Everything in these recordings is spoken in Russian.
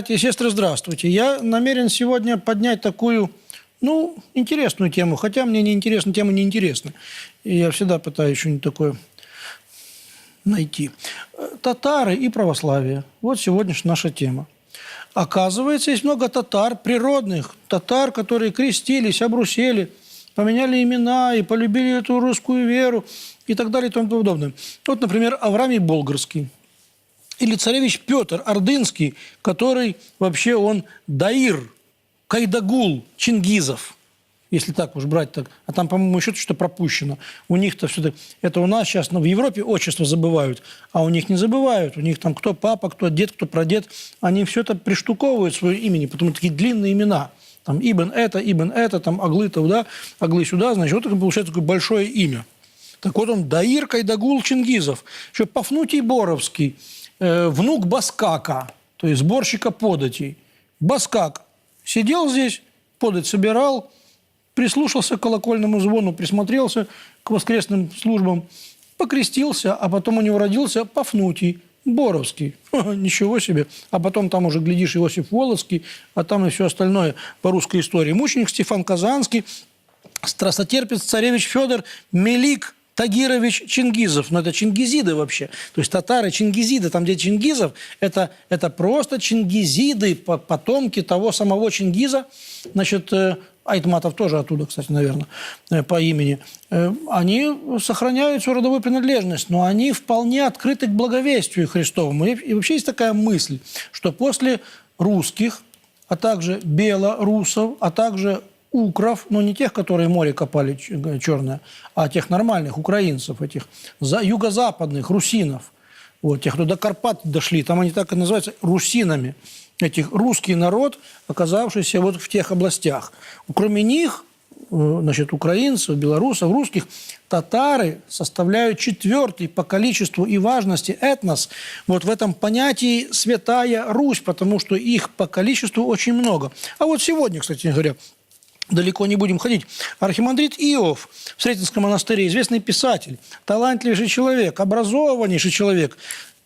Братья и сестры, здравствуйте. Я намерен сегодня поднять такую, интересную тему, хотя мне неинтересна, тема неинтересна. И я всегда пытаюсь что-нибудь такое найти. Татары и православие. Вот сегодняшняя наша тема. Оказывается, есть много татар, природных татар, которые крестились, обрусели, поменяли имена и полюбили эту русскую веру и так далее и тому подобное. Вот, например, Авраамий Болгарский. Или царевич Петр Ордынский, который вообще он Даир, Кайдагул, Чингизов, если так уж брать так. А там, по-моему, еще что-то пропущено. У них-то все это у нас сейчас, в Европе отчество забывают, а у них не забывают. У них там кто папа, кто дед, кто прадед. Они все это приштуковывают свое имени, потому такие длинные имена. Там Ибн это, там Аглы-то, да, Аглы сюда, значит, вот это получается такое большое имя. Так вот он Даир, Кайдагул, Чингизов. Еще Пафнутий Боровский. Внук Баскака, то есть сборщика податей. Баскак сидел здесь, подать собирал, прислушался к колокольному звону, присмотрелся к воскресным службам, покрестился, а потом у него родился Пафнутий Боровский. Ничего себе. А потом там уже, глядишь, Иосиф Волоцкий, а там и все остальное по русской истории. Мученик Стефан Казанский, страстотерпец царевич Федор Мелик Тагирович Чингизов. Но это чингизиды вообще. То есть татары, чингизиды, там где Чингизов, это просто чингизиды, потомки того самого Чингиза. Значит, Айтматов тоже оттуда, кстати, наверное, по имени. Они сохраняют свою родовую принадлежность, но они вполне открыты к благовестию Христовому. И вообще есть такая мысль, что после русских, а также белорусов, а также укров, но не тех, которые море копали черное, а тех нормальных украинцев, этих юго-западных русинов, вот, тех, кто до Карпат дошли, там они так и называются русинами, этих русский народ, оказавшийся вот в тех областях. Кроме них, значит, украинцев, белорусов, русских, татары составляют четвертый по количеству и важности этнос вот в этом понятии «святая Русь», потому что их по количеству очень много. А вот сегодня, кстати говоря, далеко не будем ходить. Архимандрит Иов в Сретенском монастыре, известный писатель, талантливейший человек, образованнейший человек,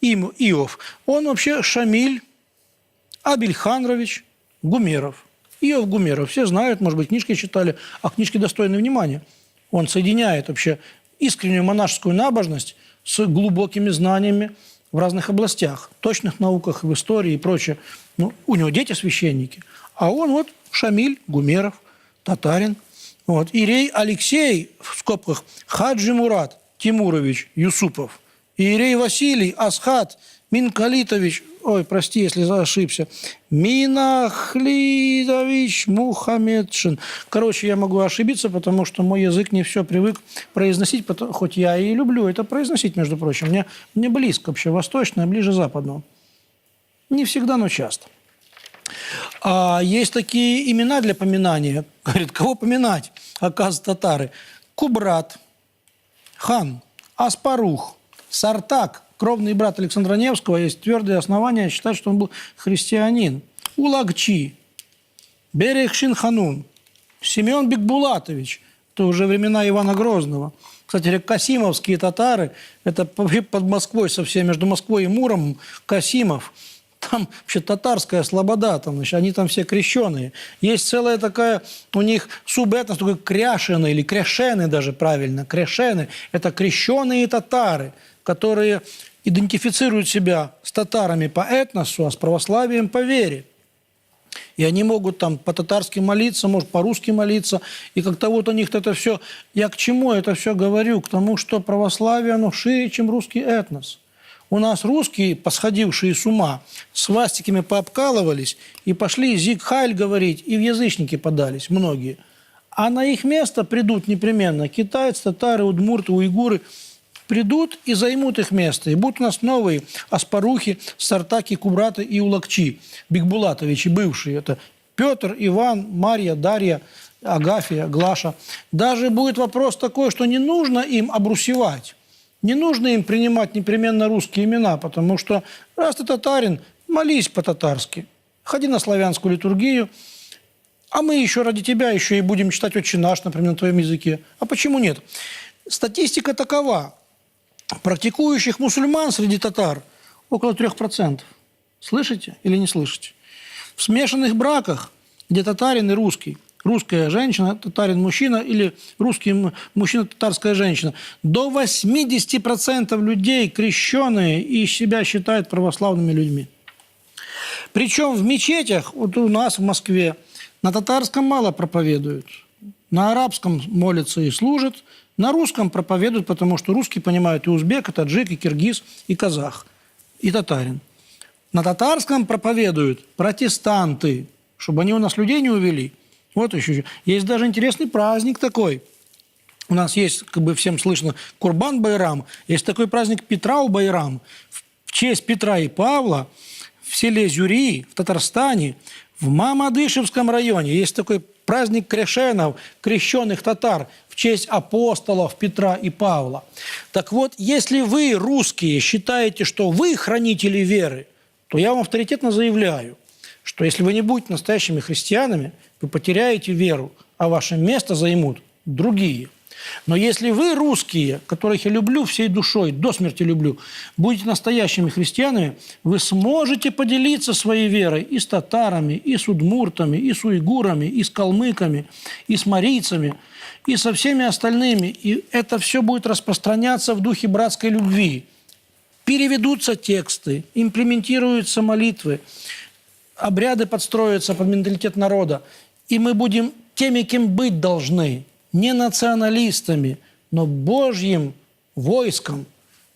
Иов. Он вообще Шамиль Абельханрович Гумеров. Иов Гумеров. Все знают, может быть, книжки читали, а книжки достойны внимания. Он соединяет вообще искреннюю монашескую набожность с глубокими знаниями в разных областях, точных науках, в истории и прочее. У него дети священники, а он вот Шамиль Гумеров, татарин. Вот. Иерей Алексей, в скобках, Хаджи Мурат Тимурович Юсупов. Иерей Василий Асхат Минкалитович, ой, прости, если ошибся, Минахлидович Мухаммедшин. Короче, я могу ошибиться, потому что мой язык не все привык произносить, хоть я и люблю это произносить, между прочим. Мне близко вообще восточное, ближе западного. Не всегда, но часто. А есть такие имена для поминания. Говорит, кого поминать? Оказывается, татары. Кубрат, хан, Аспарух, Сартак, кровный брат Александра Невского. Есть твердые основания считать, что он был христианин. Улагчи, Берег-Шинханун, Семен Бекбулатович. Это уже времена Ивана Грозного. Кстати, касимовские татары, это под Москвой совсем, между Москвой и Муромом, Касимов. Там вообще татарская слобода, там, значит, они там все крещеные. Есть целая такая у них субэтнос, такой кряшены или крешены даже правильно. Крешены – это крещеные татары, которые идентифицируют себя с татарами по этносу, а с православием по вере. И они могут там по-татарски молиться, может, по-русски молиться. И как-то вот у них это все... Я к чему это все говорю? К тому, что православие, оно шире, чем русский этнос. У нас русские, посходившие с ума, свастиками пообкалывались и пошли зиг-хайль говорить, и в язычники подались многие. А на их место придут непременно китайцы, татары, удмурты, уйгуры. Придут и займут их место. И будут у нас новые Аспарухи, Сартаки, Кубраты и Улагчи, Бекбулатовичи бывшие. Это Петр, Иван, Марья, Дарья, Агафья, Глаша. Даже будет вопрос такой, что не нужно им обрусевать. Не нужно им принимать непременно русские имена, потому что раз ты татарин, молись по-татарски, ходи на славянскую литургию, а мы еще ради тебя еще и будем читать «Отче наш», например, на твоем языке. А почему нет? Статистика такова. Практикующих мусульман среди татар около 3%. Слышите или не слышите? В смешанных браках, где татарин и русский, русская женщина, татарин мужчина или русский мужчина, татарская женщина, до 80% людей крещеные и себя считают православными людьми. Причем в мечетях, вот у нас в Москве, на татарском мало проповедуют, на арабском молятся и служат, на русском проповедуют, потому что русские понимают и узбек, и таджик, и киргиз, и казах, и татарин. На татарском проповедуют протестанты, чтобы они у нас людей не увели. Вот еще. Есть даже интересный праздник такой. У нас есть, как бы всем слышно, Курбан-Байрам. Есть такой праздник Петрау-Байрам. В честь Петра и Павла в селе Зюри, в Татарстане, в Мамадышевском районе есть такой праздник Крешенов, крещенных татар, в честь апостолов Петра и Павла. Так вот, если вы, русские, считаете, что вы хранители веры, то я вам авторитетно заявляю, что если вы не будете настоящими христианами, вы потеряете веру, а ваше место займут другие. Но если вы, русские, которых я люблю всей душой, до смерти люблю, будете настоящими христианами, вы сможете поделиться своей верой и с татарами, и с удмуртами, и с уйгурами, и с калмыками, и с марийцами, и со всеми остальными. И это все будет распространяться в духе братской любви. Переведутся тексты, имплементируются молитвы, обряды подстроятся под менталитет народа. И мы будем теми, кем быть должны. Не националистами, но Божьим войском,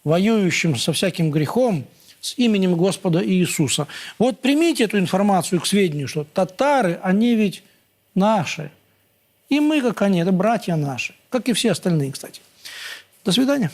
воюющим со всяким грехом, с именем Господа Иисуса. Вот примите эту информацию к сведению, что татары, они ведь наши. И мы, как они, это братья наши. Как и все остальные, кстати. До свидания.